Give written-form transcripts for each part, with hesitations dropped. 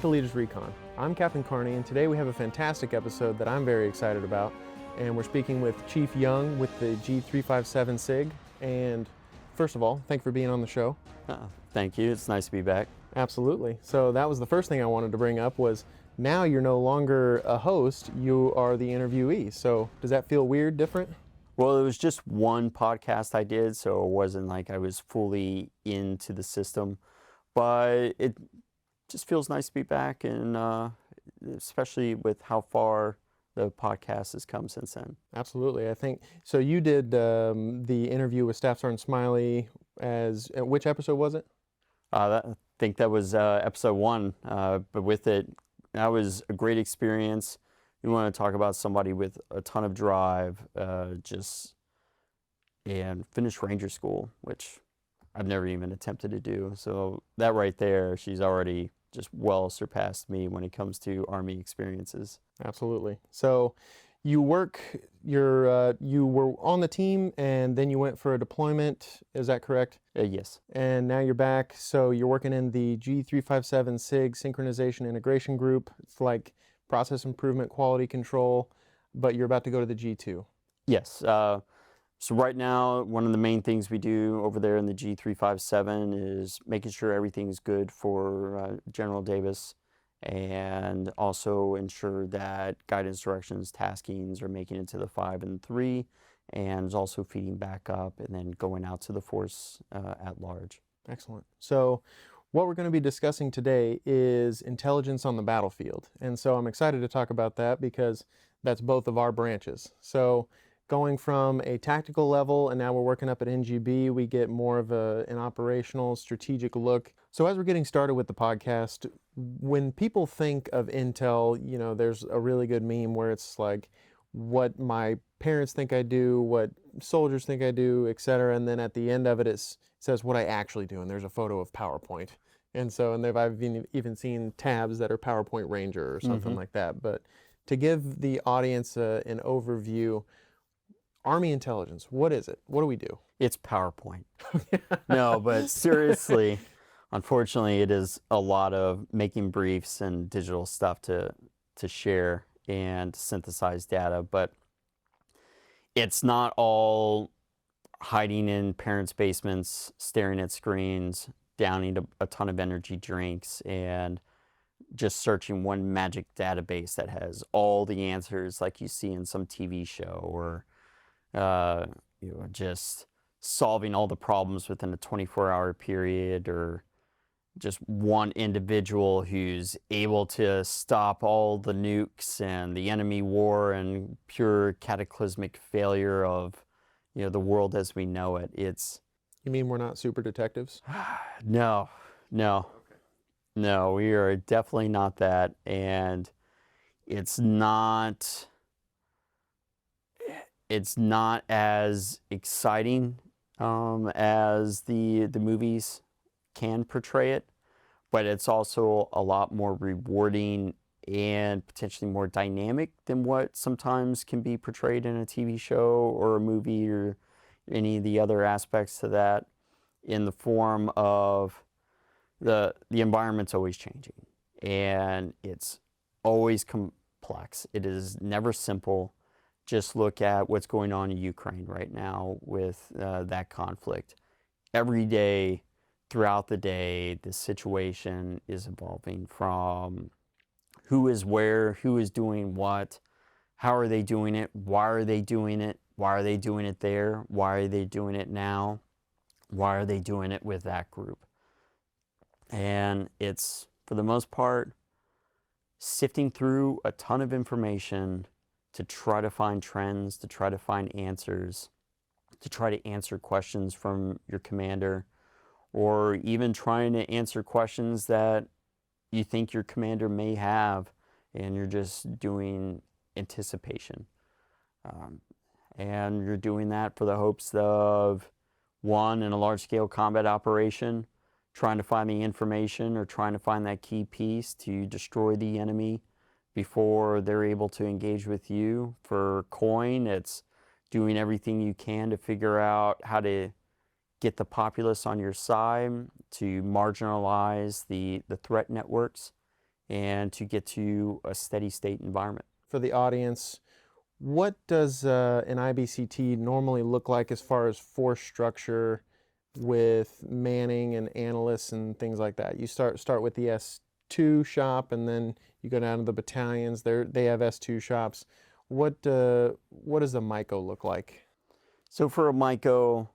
back to Leaders Recon. I'm Captain Carney, and today we have a fantastic episode that I'm very excited about. And we're speaking with Chief Young with the G357 SIG. And first of all, thank you for being on the show. Thank you. It's nice to be back. Absolutely. So that was the first thing I wanted to bring up was now you're no longer a host, you are the interviewee. So does that feel weird, different? Well, it was just one podcast I did, so it wasn't like I was fully into the system. But it just feels nice to be back, and especially with how far the podcast has come since then. Absolutely. I think, so you did the interview with Staff Sergeant Smiley which episode was it? I think that was episode 1, but with it, that was a great experience. You want to talk about somebody with a ton of drive, and finished Ranger School, which I've never even attempted to do. So that right there, she's already just well surpassed me when it comes to Army experiences. Absolutely. So you were on the team and then you went for a deployment, is that correct? Yes. And now you're back, so you're working in the G357 SIG Synchronization Integration Group. It's like process improvement, quality control, but you're about to go to the G2. Yes. So right now, one of the main things we do over there in the G357 is making sure everything's good for General Davis, and also ensure that guidance, directions, taskings are making it to the 5 and 3, and is also feeding back up and then going out to the force at large. Excellent. So what we're going to be discussing today is intelligence on the battlefield. And so I'm excited to talk about that because that's both of our branches. So going from a tactical level, and now we're working up at NGB, we get more of an operational, strategic look. So as we're getting started with the podcast, when people think of intel, you know, there's a really good meme where it's like what my parents think I do, what soldiers think I do, etc. And then at the end of it, it says what I actually do, and there's a photo of PowerPoint. And so, I've even seen tabs that are PowerPoint Ranger or something like that. But to give the audience an overview, Army intelligence, what is it? What do we do? It's PowerPoint. No, but seriously, unfortunately, it is a lot of making briefs and digital stuff to share and synthesize data. But it's not all hiding in parents' basements, staring at screens, downing a ton of energy drinks, and just searching one magic database that has all the answers like you see in some TV show, or just solving all the problems within a 24-hour period, or just one individual who's able to stop all the nukes and the enemy war and pure cataclysmic failure of the world as we know it. You mean we're not super detectives? No. Okay. No, we are definitely not that, and it's not as exciting as the movies can portray it, but it's also a lot more rewarding and potentially more dynamic than what sometimes can be portrayed in a TV show or a movie or any of the other aspects to that, in the form of the environment's always changing, and it's always complex. It is never simple. Just look at what's going on in Ukraine right now with that conflict. Every day, throughout the day, the situation is evolving from who is where, who is doing what, how are they doing it, why are they doing it, why are they doing it there, why are they doing it now, why are they doing it with that group. And it's, for the most part, sifting through a ton of information to try to find trends, to try to find answers, to try to answer questions from your commander, or even trying to answer questions that you think your commander may have, and you're just doing anticipation. And you're doing that for the hopes of, one, in a large-scale combat operation, trying to find the information or trying to find that key piece to destroy the enemy before they're able to engage with you. For coin, it's doing everything you can to figure out how to get the populace on your side, to marginalize the threat networks, and to get to a steady state environment. For the audience, what does an IBCT normally look like as far as force structure with manning and analysts and things like that? You start with the S2 shop, and then you go down to the battalions. They have S2 shops. What does a MICO look like? So for a MICO,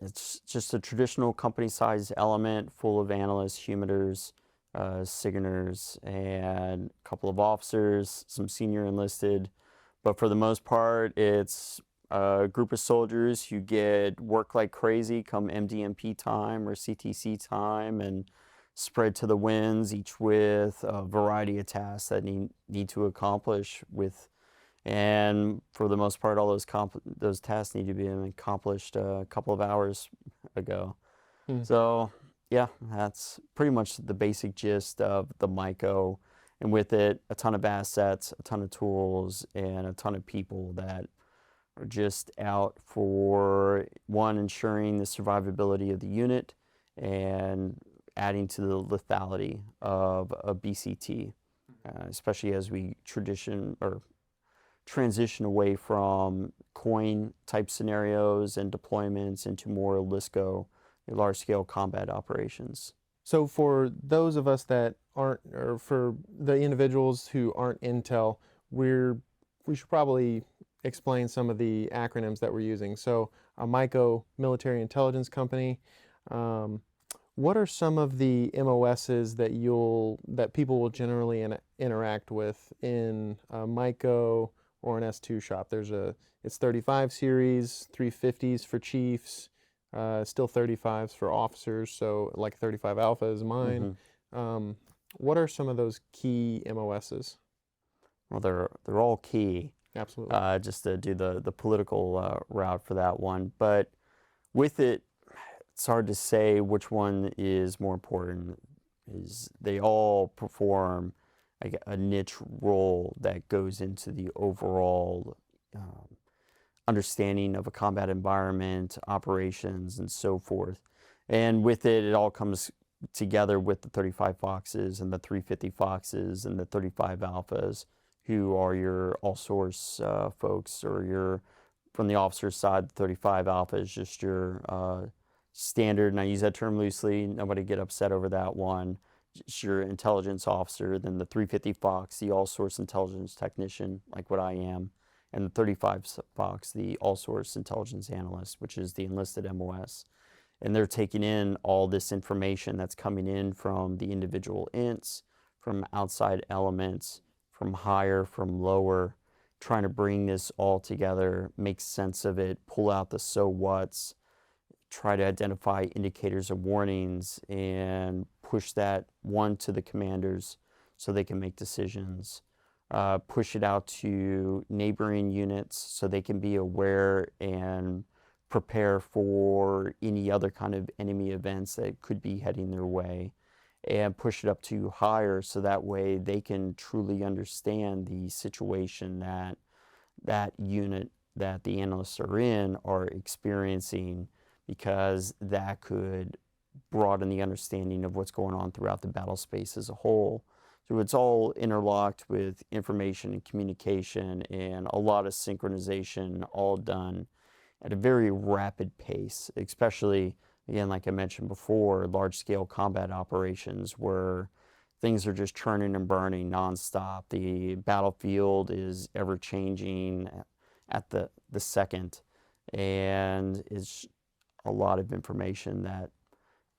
it's just a traditional company-sized element full of analysts, humidors, signers, and a couple of officers, some senior enlisted. But for the most part, it's a group of soldiers who get work like crazy come MDMP time or CTC time and spread to the winds, each with a variety of tasks that need to accomplish with. And for the most part, all those tasks need to be accomplished a couple of hours ago. So yeah, that's pretty much the basic gist of the MICO. And with it, a ton of assets, a ton of tools, and a ton of people that are just out for, one, ensuring the survivability of the unit and adding to the lethality of a BCT, especially as we transition away from coin type scenarios and deployments into more LISCO, large scale combat operations. So for those of us that aren't, or for the individuals who aren't Intel, we should probably explain some of the acronyms that we're using. So a MICO, Military Intelligence Company. What are some of the MOSs that people will generally interact with in a MICO or an S2 shop? It's 35 series, 350s for chiefs, still 35s for officers, so like 35 Alpha is mine. What are some of those key MOSs? Well, they're all key. Absolutely. Just to do the political route for that one. But with it, it's hard to say which one is more important. They all perform like a niche role that goes into the overall understanding of a combat environment, operations, and so forth. And with it, it all comes together with the 35 Foxes and the 350 Foxes and the 35 Alphas, who are your all-source folks, or from the officer's side, the 35 Alpha is just your standard, and I use that term loosely, nobody get upset over that one. It's your intelligence officer, then the 350 Fox, the all-source intelligence technician, like what I am, and the 35 Fox, the all-source intelligence analyst, which is the enlisted MOS. And they're taking in all this information that's coming in from the individual ints, from outside elements, from higher, from lower, trying to bring this all together, make sense of it, pull out the so whats, try to identify indicators of warnings, and push that one to the commanders so they can make decisions. Push it out to neighboring units so they can be aware and prepare for any other kind of enemy events that could be heading their way, and push it up to higher so that way they can truly understand the situation that unit that the analysts are in are experiencing, because that could broaden the understanding of what's going on throughout the battle space as a whole. So it's all interlocked with information and communication and a lot of synchronization, all done at a very rapid pace, especially, again, like I mentioned before, large-scale combat operations where things are just churning and burning nonstop. The battlefield is ever-changing at the second, and it's a lot of information that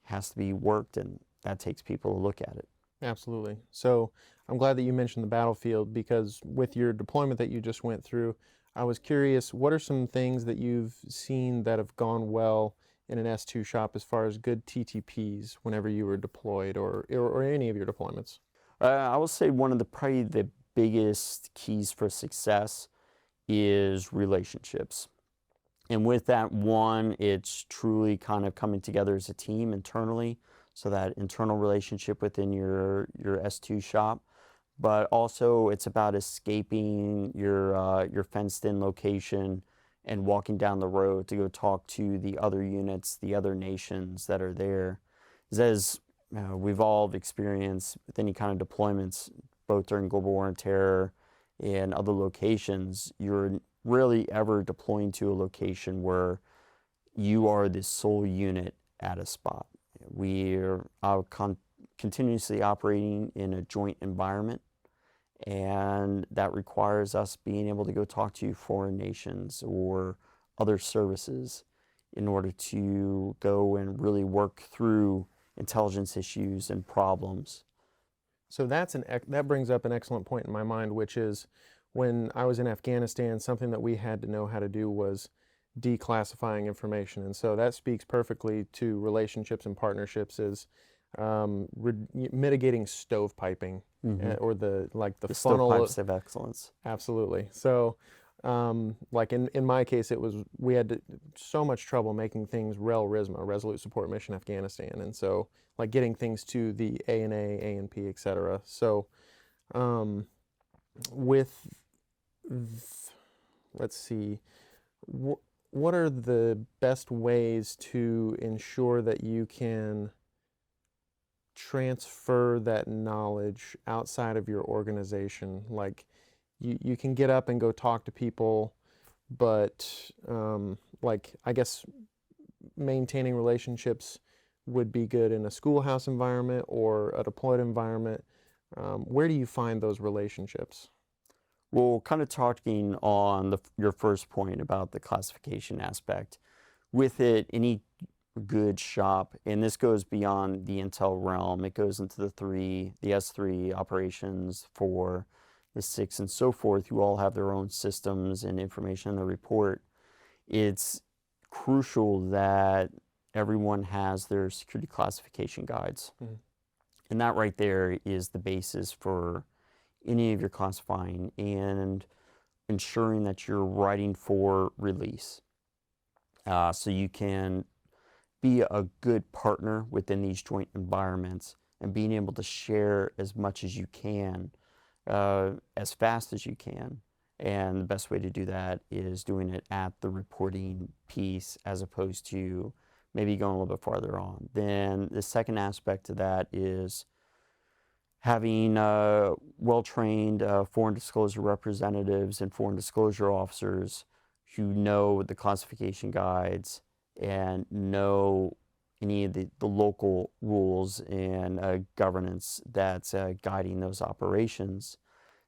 has to be worked, and that takes people to look at it. Absolutely. So I'm glad that you mentioned the battlefield, because with your deployment that you just went through, I was curious, what are some things that you've seen that have gone well in an S2 shop as far as good TTPs whenever you were deployed, or any of your deployments? I will say one of probably the biggest keys for success is relationships. And with that one, it's truly kind of coming together as a team internally, so that internal relationship within your S2 shop. But also it's about escaping your fenced-in location and walking down the road to go talk to the other units, the other nations that are there. As we've all experienced with any kind of deployments, both during global war and terror and other locations, you're rarely ever deploying to a location where you are the sole unit at a spot. We're continuously operating in a joint environment, and that requires us being able to go talk to foreign nations or other services in order to go and really work through intelligence issues and problems. So that brings up an excellent point in my mind, which is when I was in Afghanistan, something that we had to know how to do was declassifying information. And so that speaks perfectly to relationships and partnerships is mitigating stovepiping, or the funnel stovepipes of excellence. Absolutely. So like in my case, we had so much trouble making things REL-RISMA, Resolute Support Mission Afghanistan. And so like getting things to the ANA, ANP, et cetera. So let's see, what are the best ways to ensure that you can transfer that knowledge outside of your organization? Like you can get up and go talk to people, but like I guess maintaining relationships would be good in a schoolhouse environment or a deployed environment. Where do you find those relationships? Well, kind of talking on your first point about the classification aspect, with it, any good shop, and this goes beyond the intel realm, it goes into the S3 operations, 4, the 6, and so forth, who all have their own systems and information in the report. It's crucial that everyone has their security classification guides. Mm-hmm. And that right there is the basis for any of your classifying and ensuring that you're writing for release. So you can be a good partner within these joint environments and being able to share as much as you can, as fast as you can. And the best way to do that is doing it at the reporting piece as opposed to maybe going a little bit farther on. Then the second aspect to that is having well-trained foreign disclosure representatives and foreign disclosure officers who know the classification guides and know any of the local rules and governance that's guiding those operations.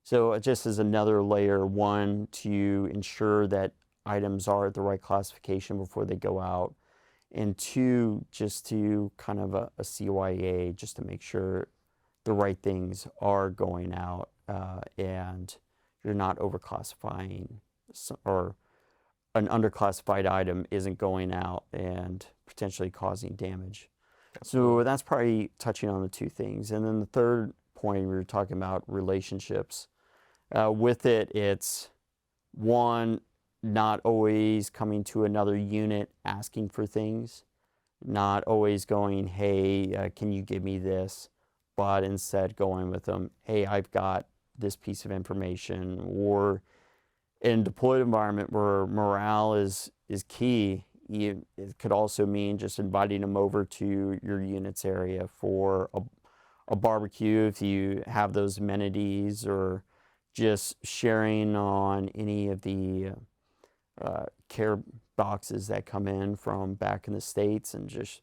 So just as another layer, one, to ensure that items are at the right classification before they go out, and two, just to kind of a CYA, just to make sure the right things are going out and you're not overclassifying, or an underclassified item isn't going out and potentially causing damage. So that's probably touching on the two things. And then the third point, we were talking about relationships. With it, it's one, not always coming to another unit asking for things, not always going, hey, can you give me this? But instead going with them, hey, I've got this piece of information. Or in a deployed environment where morale is key, it could also mean just inviting them over to your unit's area for a barbecue if you have those amenities, or just sharing on any of the care boxes that come in from back in the States, and just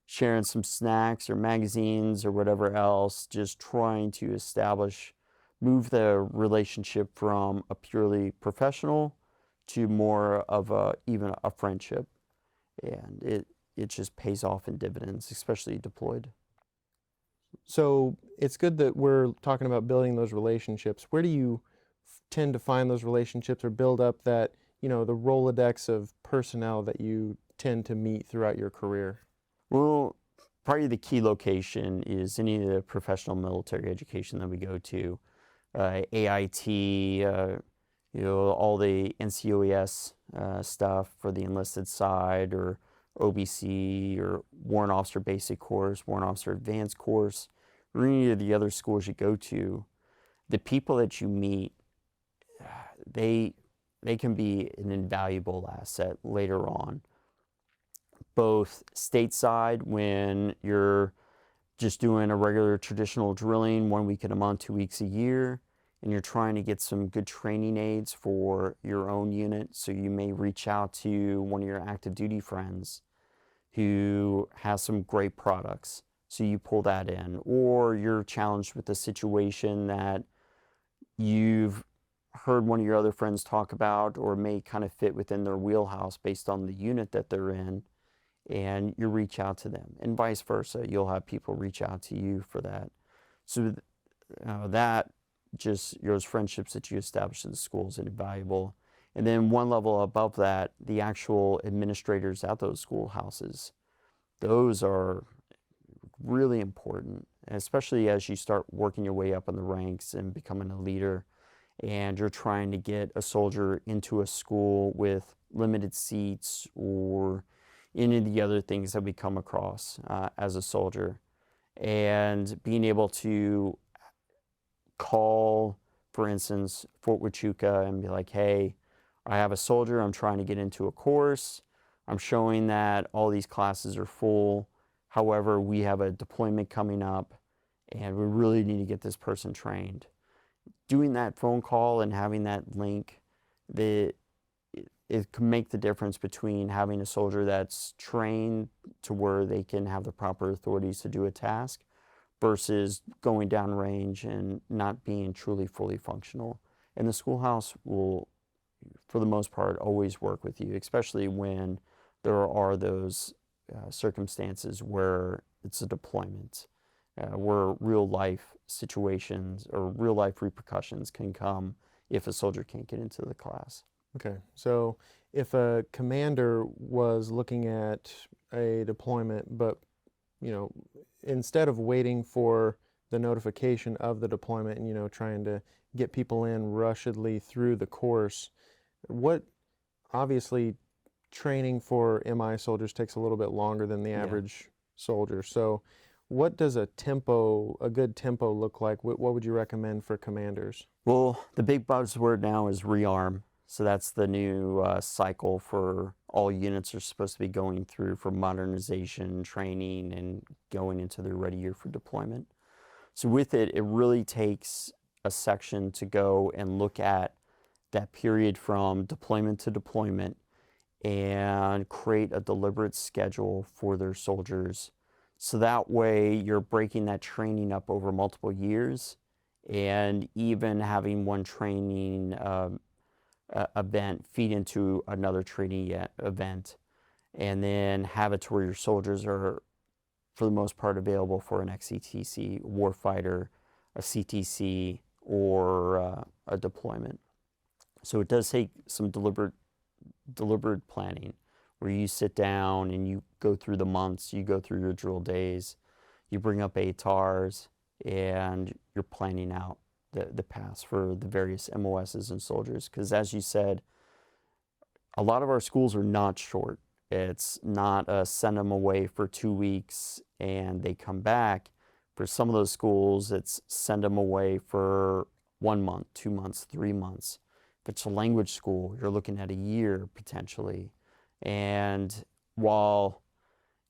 sharing some snacks or magazines or whatever else, just trying to move the relationship from a purely professional to more of even a friendship. And it just pays off in dividends, especially deployed. So it's good that we're talking about building those relationships. Where do you tend to find those relationships or build up that, the Rolodex of personnel that you tend to meet throughout your career? Well, probably the key location is any of the professional military education that we go to. AIT, all the NCOES stuff for the enlisted side, or OBC, or Warrant Officer Basic Course, Warrant Officer Advanced Course, or any of the other schools you go to. The people that you meet, they can be an invaluable asset later on, both stateside when you're just doing a regular traditional drilling 1 week in a month, 2 weeks a year, and you're trying to get some good training aids for your own unit, so you may reach out to one of your active duty friends who has some great products. So you pull that in, or you're challenged with a situation that you've heard one of your other friends talk about or may kind of fit within their wheelhouse based on the unit that they're in, and you reach out to them, and vice versa. You'll have people reach out to you for that. So that just those friendships that you establish in the school is invaluable. And then one level above that, the actual administrators at those schoolhouses, those are really important, especially as you start working your way up in the ranks and becoming a leader, and you're trying to get a soldier into a school with limited seats or any of the other things that we come across as a soldier. And being able to call, for instance, Fort Huachuca and be like, hey, I have a soldier, I'm trying to get into a course. I'm showing that all these classes are full. However, we have a deployment coming up and we really need to get this person trained. Doing that phone call and having that link, it can make the difference between having a soldier that's trained to where they can have the proper authorities to do a task versus going downrange and not being truly fully functional. And the schoolhouse will, for the most part, always work with you, especially when there are those circumstances where it's a deployment, where real life situations or real life repercussions can come if a soldier can't get into the class. Okay, so if a commander was looking at a deployment, but instead of waiting for the notification of the deployment and trying to get people in rushedly through the course, what obviously training for MI soldiers takes a little bit longer than the average soldier. So what does a good tempo look like? What would you recommend for commanders? Well, the big buzzword now is rearm. So that's the new cycle for all units are supposed to be going through for modernization, training, and going into their ready year for deployment. So with it, it really takes a section to go and look at that period from deployment to deployment and create a deliberate schedule for their soldiers. So that way you're breaking that training up over multiple years, and even having one training event feed into another training event, and then have it to where your soldiers are, for the most part, available for an XCTC, warfighter, a CTC, or a deployment. So it does take some deliberate planning, where you sit down and you go through the months, you go through your drill days, you bring up ATARs, and you're planning out the paths for the various MOSs and soldiers. Because as you said, a lot of our schools are not short. It's not a send them away for 2 weeks and they come back. For some of those schools, it's send them away for 1 month, 2 months, 3 months. If it's a language school, you're looking at a year potentially. And while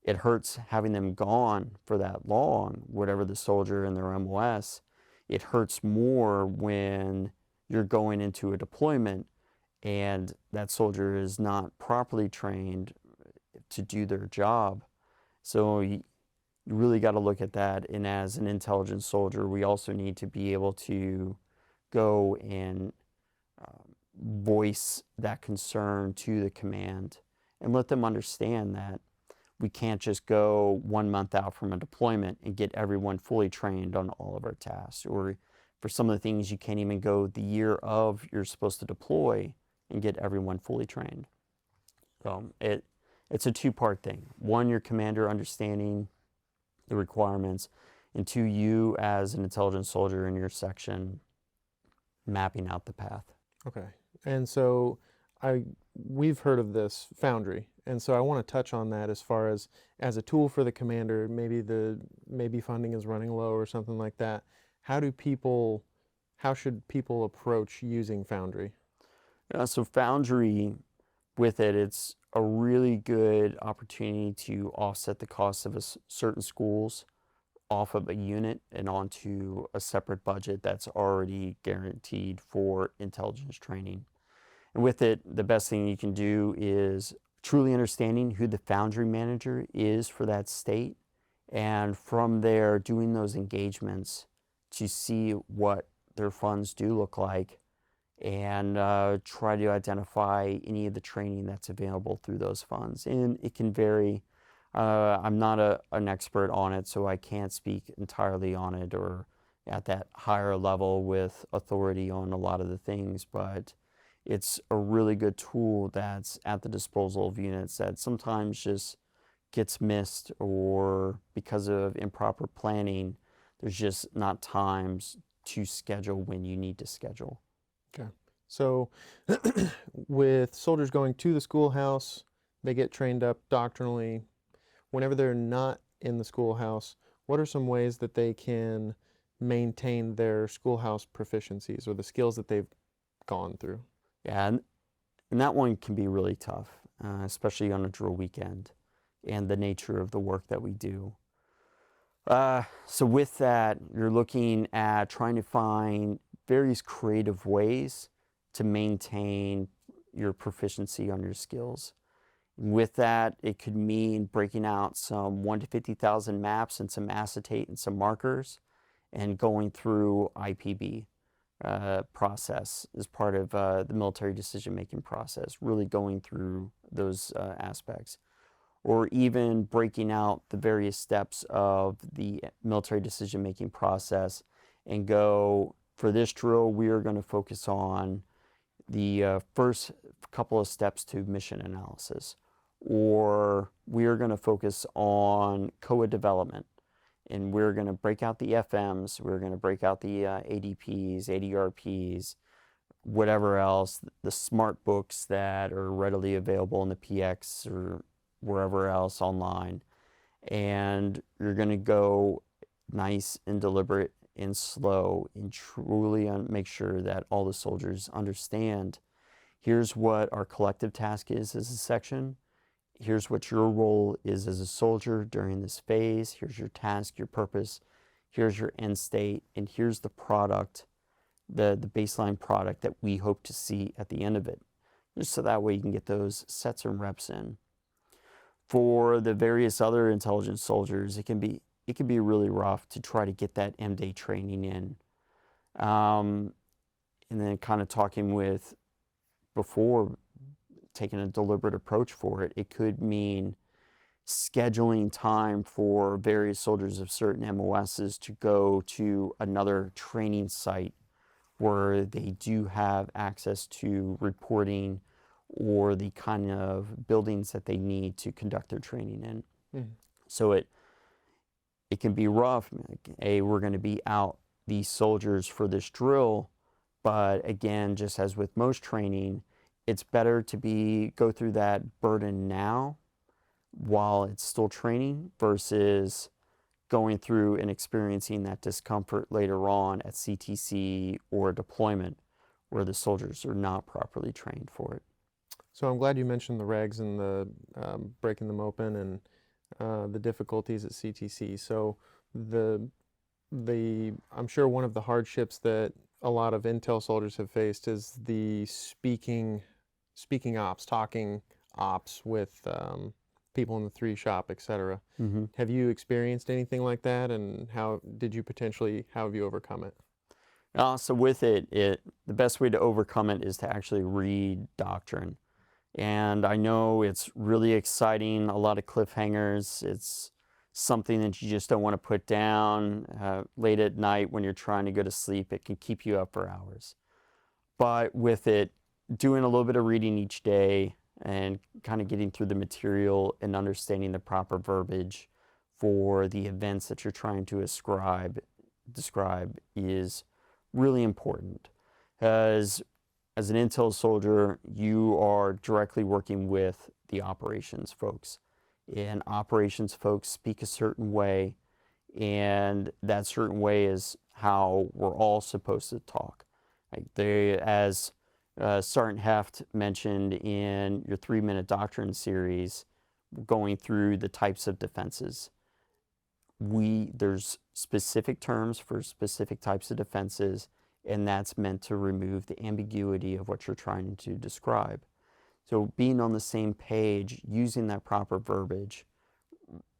it hurts having them gone for that long, whatever the soldier and their MOS, it hurts more when you're going into a deployment and that soldier is not properly trained to do their job. So you really got to look at that. And as an intelligence soldier, we also need to be able to go and voice that concern to the command and let them understand that we can't just go 1 month out from a deployment and get everyone fully trained on all of our tasks. Or for some of the things, you can't even go the year of you're supposed to deploy and get everyone fully trained. So it's a two-part thing. One, your commander understanding the requirements, and two, you as an intelligence soldier in your section mapping out the path. Okay. And so we've heard of this Foundry, and so I want to touch on that as far as a tool for the commander. Maybe funding is running low or something like that. How should people approach using Foundry? So Foundry, with it, it's a really good opportunity to offset the cost of certain schools off of a unit and onto a separate budget that's already guaranteed for intelligence training. And with it, the best thing you can do is truly understanding who the foundry manager is for that state, and from there doing those engagements to see what their funds do look like, and try to identify any of the training that's available through those funds. And it can vary. I'm not an expert on it, so I can't speak entirely on it or at that higher level with authority on a lot of the things, but it's a really good tool that's at the disposal of units that sometimes just gets missed, or because of improper planning, there's just not times to schedule when you need to schedule. Okay. So with soldiers going to the schoolhouse, they get trained up doctrinally. Whenever they're not in the schoolhouse, what are some ways that they can maintain their schoolhouse proficiencies or the skills that they've gone through? Yeah, and that one can be really tough, especially on a drill weekend and the nature of the work that we do. So with that, you're looking at trying to find various creative ways to maintain your proficiency on your skills. With that, it could mean breaking out some 1 to 50,000 maps and some acetate and some markers and going through IPB process as part of the military decision-making process, really going through those aspects. Or even breaking out the various steps of the military decision-making process and go, for this drill, we are going to focus on the first couple of steps to mission analysis. Or we are going to focus on COA development, and we're going to break out the FMs, we're going to break out the ADPs, ADRPs, whatever else, the smart books that are readily available in the PX or wherever else online. And you're going to go nice and deliberate and slow and truly make sure that all the soldiers understand, here's what our collective task is as a section. Here's what your role is as a soldier during this phase. Here's your task, your purpose. Here's your end state. And here's the product, the baseline product that we hope to see at the end of it. Just so that way you can get those sets and reps in. For the various other intelligence soldiers, it can be really rough to try to get that M-Day training in. And then kind of talking with before, taking a deliberate approach for it, it could mean scheduling time for various soldiers of certain MOSs to go to another training site where they do have access to reporting or the kind of buildings that they need to conduct their training in. Mm-hmm. So it can be rough. Hey, we're going to be out these soldiers for this drill, but again, just as with most training, it's better to go through that burden now while it's still training versus going through and experiencing that discomfort later on at CTC or deployment where the soldiers are not properly trained for it. So I'm glad you mentioned the regs and the breaking them open and the difficulties at CTC. So I'm sure one of the hardships that a lot of intel soldiers have faced is the speaking ops, talking ops with people in the 3 shop, etc. Mm-hmm. Have you experienced anything like that, and how have you overcome it? So with it, the best way to overcome it is to actually read Doctrine. And I know it's really exciting, a lot of cliffhangers. It's something that you just don't want to put down late at night when you're trying to go to sleep. It can keep you up for hours. But with it, doing a little bit of reading each day and kind of getting through the material and understanding the proper verbiage for the events that you're trying to describe is really important. As an intel soldier, you are directly working with the operations folks. And operations folks speak a certain way, and that certain way is how we're all supposed to talk. Like as Sergeant Heft mentioned in your 3-minute Doctrine series, going through the types of defenses. there's specific terms for specific types of defenses, and that's meant to remove the ambiguity of what you're trying to describe. So being on the same page, using that proper verbiage,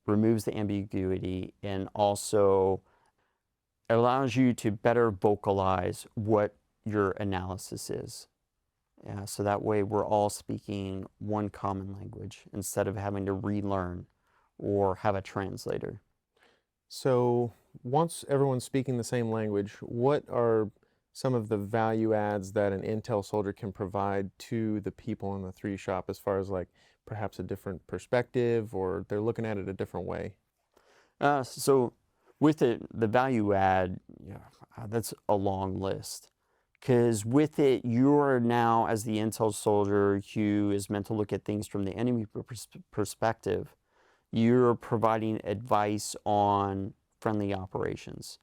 removes the ambiguity and also allows you to better vocalize what your analysis is. So that way we're all speaking one common language instead of having to relearn or have a translator. So once everyone's speaking the same language, what are some of the value adds that an intel soldier can provide to the people in the 3 shop as far as like perhaps a different perspective or they're looking at it a different way? So with it, the value add, that's a long list. Because with it, you're now, as the intel soldier who is meant to look at things from the enemy perspective, you're providing advice on friendly operations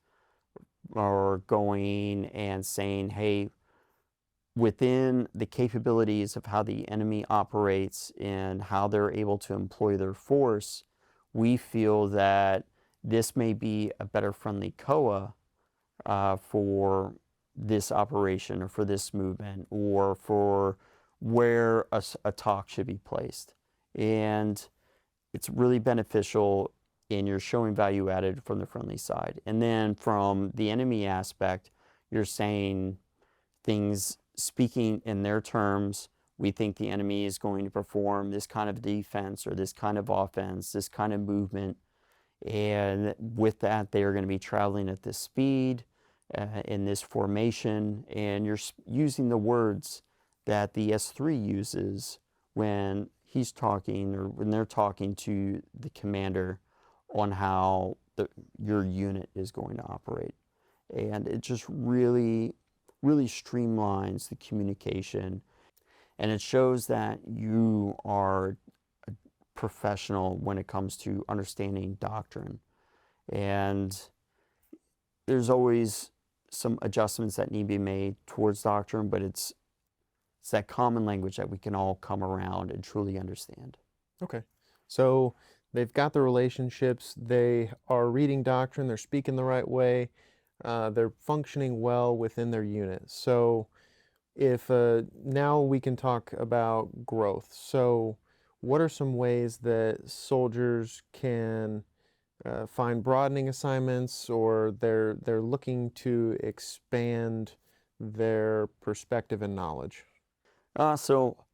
or going and saying, hey, within the capabilities of how the enemy operates and how they're able to employ their force, we feel that this may be a better friendly COA for this operation or for this movement or for where a talk should be placed. And it's really beneficial and you're showing value added from the friendly side. And then from the enemy aspect, you're saying things speaking in their terms. We think the enemy is going to perform this kind of defense or this kind of offense, this kind of movement. And with that, they are going to be traveling at this speed, in this formation. And you're using the words that the S3 uses when he's talking or when they're talking to the commander on how your unit is going to operate. And it just really, really streamlines the communication. And it shows that you are a professional when it comes to understanding doctrine. And there's always some adjustments that need to be made towards doctrine, but it's that common language that we can all come around and truly understand. Okay. So they've got the relationships, they are reading doctrine, they're speaking the right way, they're functioning well within their unit. So if now we can talk about growth. So what are some ways that soldiers can find broadening assignments or they're looking to expand their perspective and knowledge? So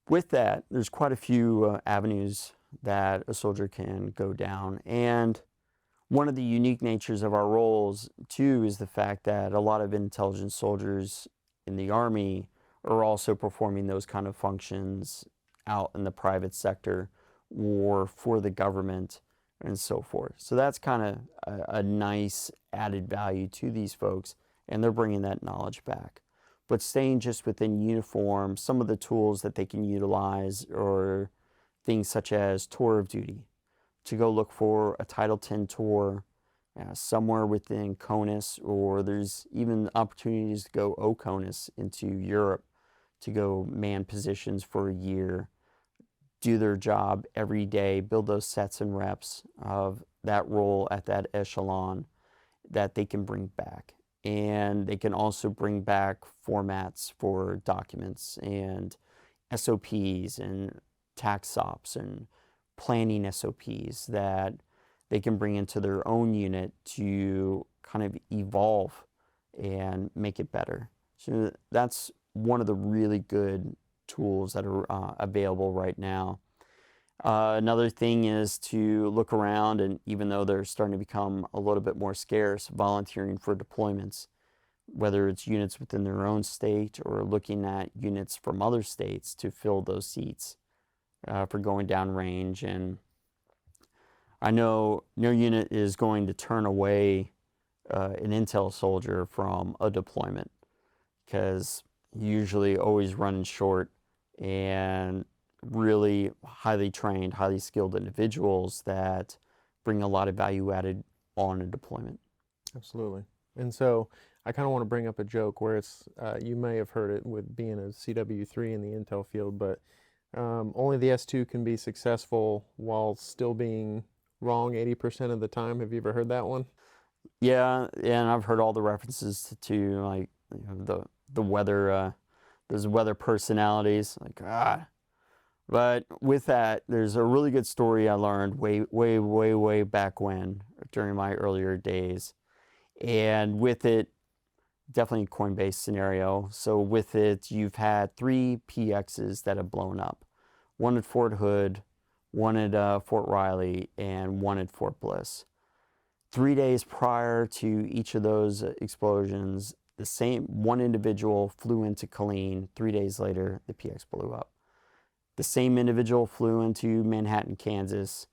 with that, there's quite a few avenues that a soldier can go down. And one of the unique natures of our roles, too, is the fact that a lot of intelligence soldiers in the Army are also performing those kind of functions out in the private sector or for the government and so forth. So that's kind of a nice added value to these folks, and they're bringing that knowledge back. But staying just within uniform, some of the tools that they can utilize are things such as tour of duty, to go look for a Title 10 tour somewhere within CONUS, or there's even opportunities to go OCONUS into Europe to go man positions for a year, do their job every day, build those sets and reps of that role at that echelon that they can bring back. And they can also bring back formats for documents and SOPs and tax ops and planning SOPs that they can bring into their own unit to kind of evolve and make it better. So that's one of the really good tools that are available right now. Another thing is to look around, and even though they're starting to become a little bit more scarce, volunteering for deployments, whether it's units within their own state or looking at units from other states to fill those seats for going down range. And I know no unit is going to turn away an intel soldier from a deployment because usually always running short and really highly trained, highly skilled individuals that bring a lot of value added on a deployment. Absolutely. And so I kind of want to bring up a joke where it's, you may have heard it with being a CW3 in the intel field, but only the S2 can be successful while still being wrong 80% of the time. Have you ever heard that one? Yeah, and I've heard all the references to like the weather, those weather personalities. Like but with that, there's a really good story I learned way back when, during my earlier days, and with it, definitely a coin-based scenario. So with it, you've had 3 PXs that have blown up. One at Fort Hood, one at Fort Riley, and one at Fort Bliss. 3 days prior to each of those explosions, the same one individual flew into Killeen. 3 days later, the PX blew up. The same individual flew into Manhattan, Kansas.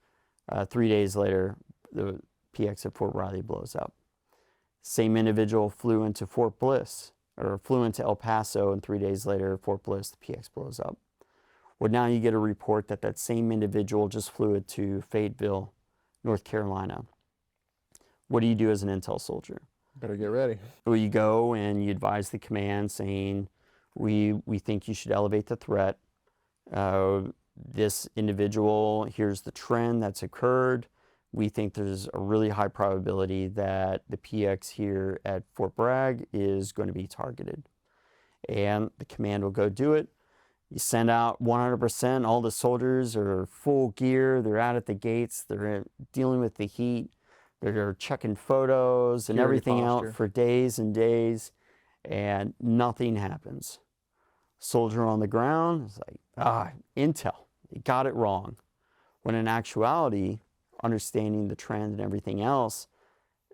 3 days later, the PX at Fort Riley blows up. Same individual flew into Fort Bliss, or flew into El Paso, and 3 days later, Fort Bliss, the PX blows up. Well, now you get a report that that same individual just flew it to Fayetteville, North Carolina. What do you do as an intel soldier? Better get ready. Well, you go and you advise the command saying, we think you should elevate the threat. This individual, here's the trend that's occurred. We think there's a really high probability that the PX here at Fort Bragg is going to be targeted. And the command will go do it. You send out 100%, all the soldiers are full gear, they're out at the gates, they're dealing with the heat, they're checking photos and everything out for days and days, and nothing happens. Soldier on the ground is like, intel, they got it wrong. When in actuality, understanding the trend and everything else,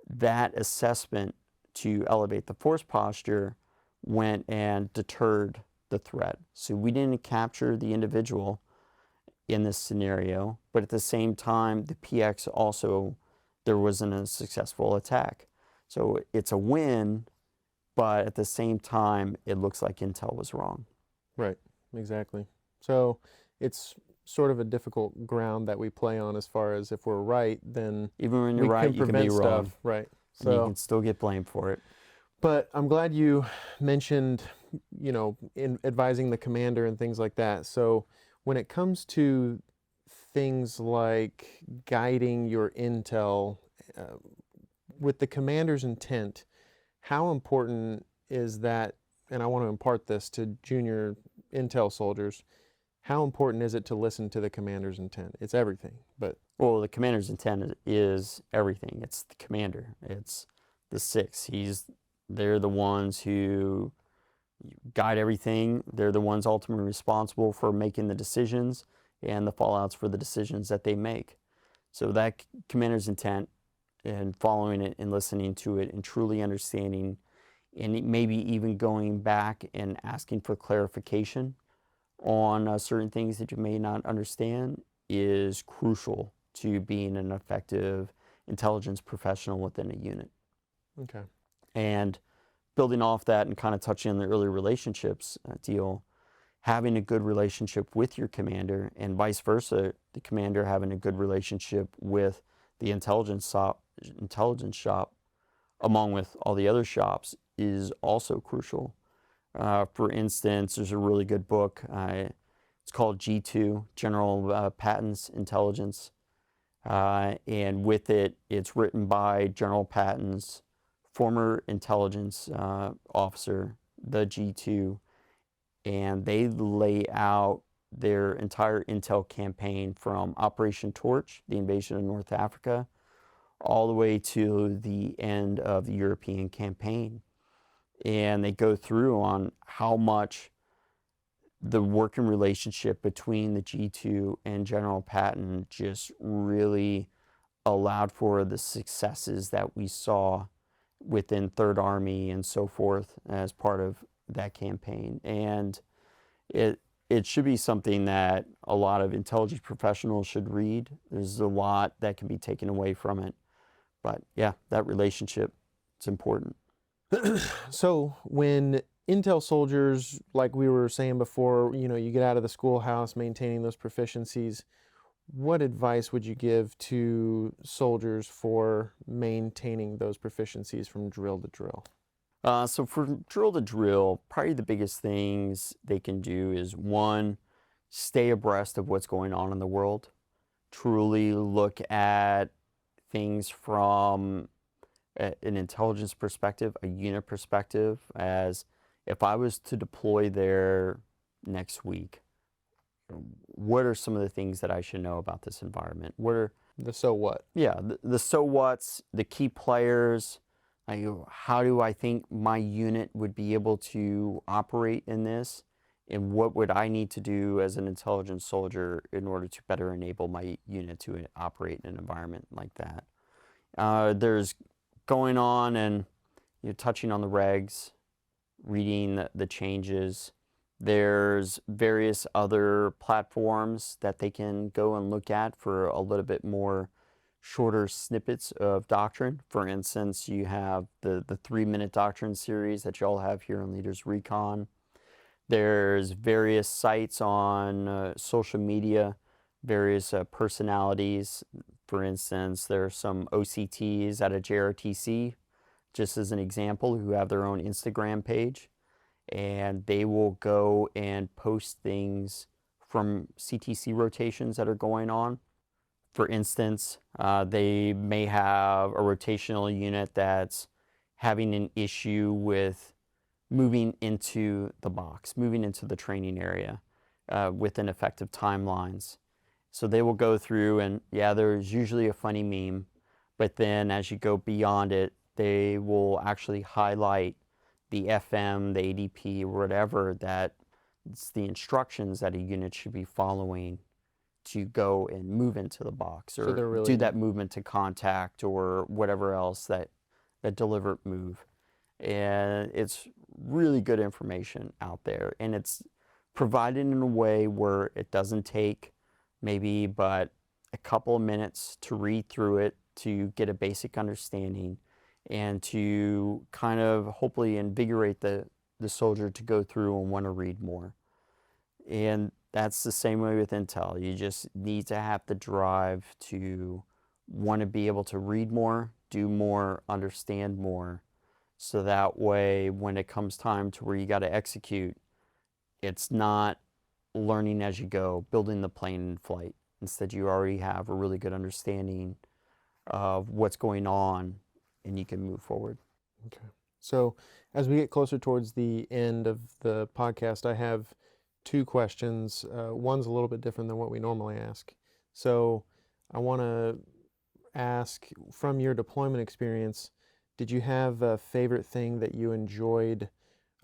that assessment to elevate the force posture went and deterred the threat. So we didn't capture the individual in this scenario, but at the same time, the PX also, there wasn't a successful attack. So it's a win, but at the same time, it looks like intel was wrong. Right, exactly. So it's sort of a difficult ground that we play on as far as if we're right, then even when you're right, you can be wrong. Right. So you can still get blamed for it. But I'm glad you mentioned, in advising the commander and things like that. So when it comes to things like guiding your intel with the commander's intent, how important is that? And I want to impart this to junior intel soldiers. How important is it to listen to the commander's intent? It's everything, but... Well, the commander's intent is everything. It's the commander. It's the 6. They're the ones who guide everything. They're the ones ultimately responsible for making the decisions and the fallouts for the decisions that they make. So that commander's intent, and following it and listening to it and truly understanding, and maybe even going back and asking for clarification on certain things that you may not understand, is crucial to being an effective intelligence professional within a unit. Okay. And building off that and kind of touching on the early relationships deal, having a good relationship with your commander, and vice versa, the commander having a good relationship with the intelligence shop, along with all the other shops, is also crucial. For instance, there's a really good book. It's called G2, General Patton's Intelligence. And with it, it's written by General Patton's former intelligence officer, the G2. And they lay out their entire intel campaign from Operation Torch, the invasion of North Africa, all the way to the end of the European campaign. And they go through on how much the working relationship between the G2 and General Patton just really allowed for the successes that we saw within Third Army and so forth as part of that campaign. And it should be something that a lot of intelligence professionals should read. There's a lot that can be taken away from it. But yeah, that relationship, it's important. So when intel soldiers, like we were saying before, you get out of the schoolhouse maintaining those proficiencies, what advice would you give to soldiers for maintaining those proficiencies from drill to drill? So for drill to drill, probably the biggest things they can do is, 1, stay abreast of what's going on in the world. truly look at things from an intelligence perspective, a unit perspective, as if I was to deploy there next week, what are some of the things that I should know about this environment? What are The so what? yeah, the so what's, the key players, like how do I think my unit would be able to operate in this? And what would I need to do as an intelligence soldier in order to better enable my unit to operate in an environment like that? There's going on and touching on the regs, reading the changes. There's various other platforms that they can go and look at for a little bit more shorter snippets of doctrine. For instance, you have the 3-minute doctrine series that y'all have here on Leaders Recon. There's various sites on social media, various personalities. For instance, there are some OCTs at a JRTC, just as an example, who have their own Instagram page. And they will go and post things from CTC rotations that are going on. For instance, they may have a rotational unit that's having an issue with moving into the box, moving into the training area within effective timelines. So they will go through and, yeah, there's usually a funny meme, but then as you go beyond it, they will actually highlight the FM, the ADP, or whatever that it's the instructions that a unit should be following to go and move into the box, or So really do that movement to contact, or whatever else that deliberate move. And it's really good information out there, and it's provided in a way where it doesn't take maybe but a couple of minutes to read through it to get a basic understanding, and to kind of hopefully invigorate the soldier to go through and want to read more. And that's the same way with Intel. You just need to have the drive to want to be able to read more, do more, understand more, so that way when it comes time to where you got to execute, it's not learning as you go, building the plane in flight. Instead, you already have a really good understanding of what's going on, and you can move forward. Okay. So as we get closer towards the end of the podcast, I have 2 questions. One's a little bit different than what we normally ask. So I want to ask, from your deployment experience, did you have a favorite thing that you enjoyed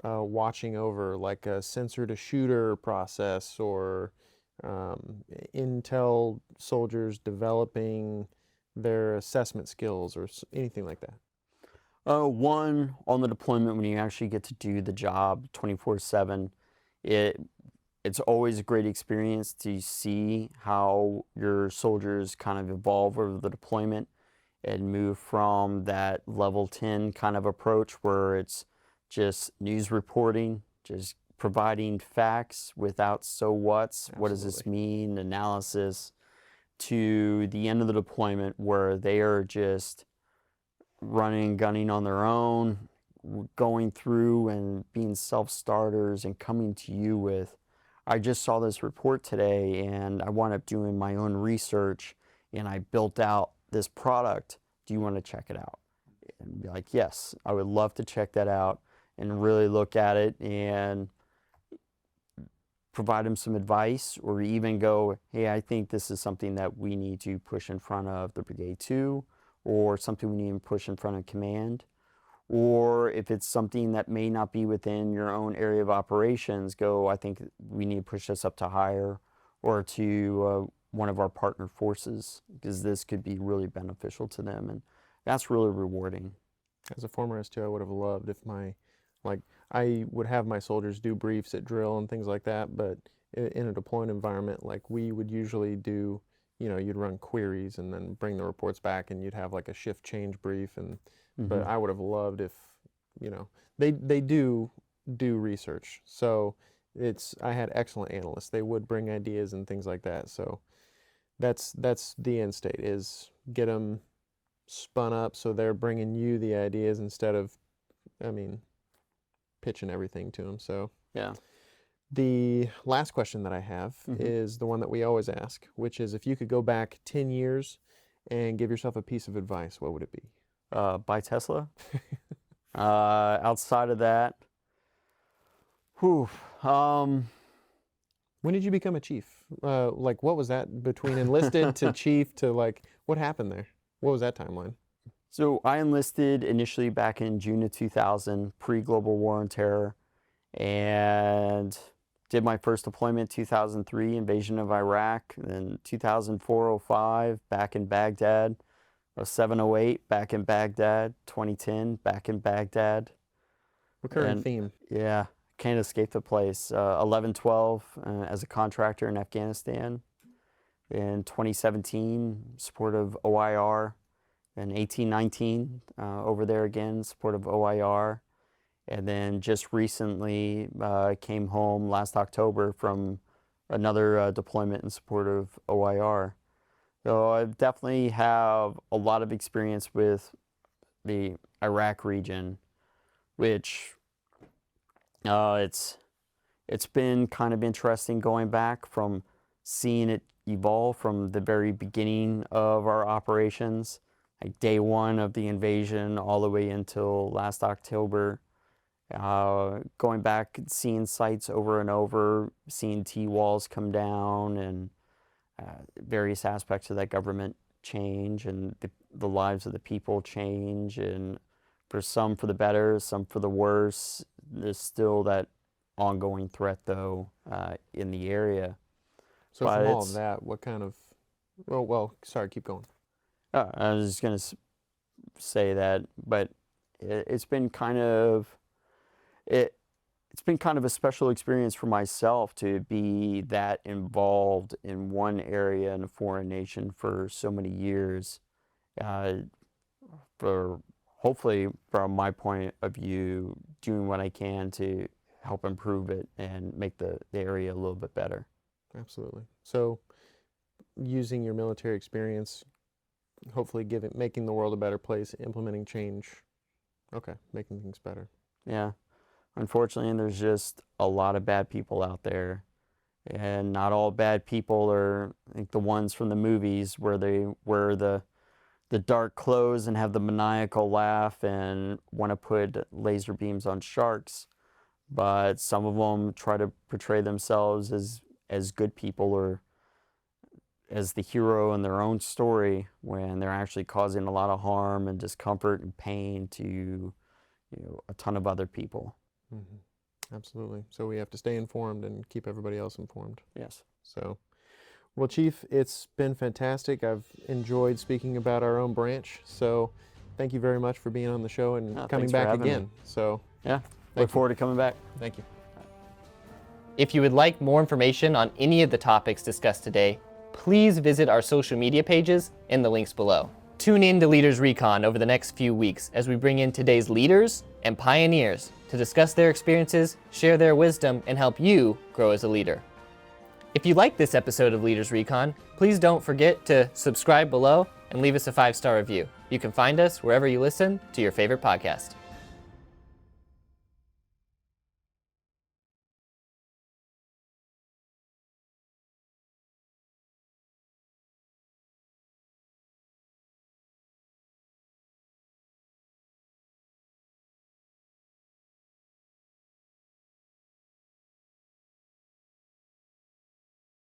watching over, like a sensor to shooter process, or Intel soldiers developing their assessment skills, or anything like that? One, on the deployment, when you actually get to do the job 24/7, it's always a great experience to see how your soldiers kind of evolve over the deployment and move from that level 10 kind of approach where it's just news reporting, just providing facts without so what's, what does this mean, analysis, to the end of the deployment where they are just running, gunning on their own, going through and being self-starters and coming to you with, I just saw this report today and I wound up doing my own research and I built out this product. Do you want to check it out? And be like, yes, I would love to check that out and really look at it and provide them some advice, or even go, hey, I think this is something that we need to push in front of the Brigade 2, or something we need to push in front of command. Or if it's something that may not be within your own area of operations, go, I think we need to push this up to higher, or to one of our partner forces, because this could be really beneficial to them. And that's really rewarding. As a former S2, I would have loved if I would have my soldiers do briefs at drill and things like that, but in a deployed environment, like we would usually do, you'd run queries and then bring the reports back, and you'd have like a shift change brief. And but I would have loved if, they do research. So I had excellent analysts. They would bring ideas and things like that. So that's the end state, is get them spun up so they're bringing you the ideas instead of, pitching everything to them. So yeah. The last question that I have is the one that we always ask, which is if you could go back 10 years and give yourself a piece of advice, what would it be? Buy Tesla. Outside of that, whew, when did you become a chief? Like, what was that between enlisted to chief to like, what happened there? What was that timeline? So I enlisted initially back in June of 2000, pre-global war on terror, and did my first deployment 2003, invasion of Iraq, then 2004-05, back in Baghdad, 07-08, back in Baghdad, 2010, back in Baghdad. Recurring theme. Yeah, can't escape the place. 11-12 as a contractor in Afghanistan. In 2017, support of OIR. And 18-19 over there again, support of OIR. And then just recently came home last October from another deployment in support of OIR. So I definitely have a lot of experience with the Iraq region, which it's been kind of interesting going back from seeing it evolve from the very beginning of our operations, like day one of the invasion all the way until last October. Going back, seeing sites over and over, seeing T-walls come down, and various aspects of that government change, and the lives of the people change, and for some for the better, some for the worse. There's still that ongoing threat, though, in the area. So from all of that, what kind of, well, sorry, keep going. I was just going to say that, but it's been kind of, it's been kind of a special experience for myself to be that involved in one area in a foreign nation for so many years. For hopefully, from my point of view, doing what I can to help improve it and make the area a little bit better. Absolutely. So using your military experience, hopefully making the world a better place, implementing change. Okay, making things better. Yeah. Unfortunately, there's just a lot of bad people out there. And not all bad people are like the ones from the movies where they wear the dark clothes and have the maniacal laugh and want to put laser beams on sharks. But some of them try to portray themselves as good people or as the hero in their own story when they're actually causing a lot of harm and discomfort and pain to a ton of other people. Mm-hmm. Absolutely. So we have to stay informed and keep everybody else informed. Yes. So, well, Chief, it's been fantastic. I've enjoyed speaking about our own branch. So thank you very much for being on the show and coming back again. Me. So yeah, look forward to coming back. Thank you. If you would like more information on any of the topics discussed today, please visit our social media pages in the links below. Tune in to Leaders Recon over the next few weeks as we bring in today's leaders and pioneers to discuss their experiences, share their wisdom, and help you grow as a leader. If you like this episode of Leaders Recon, please don't forget to subscribe below and leave us a 5-star review. You can find us wherever you listen to your favorite podcast.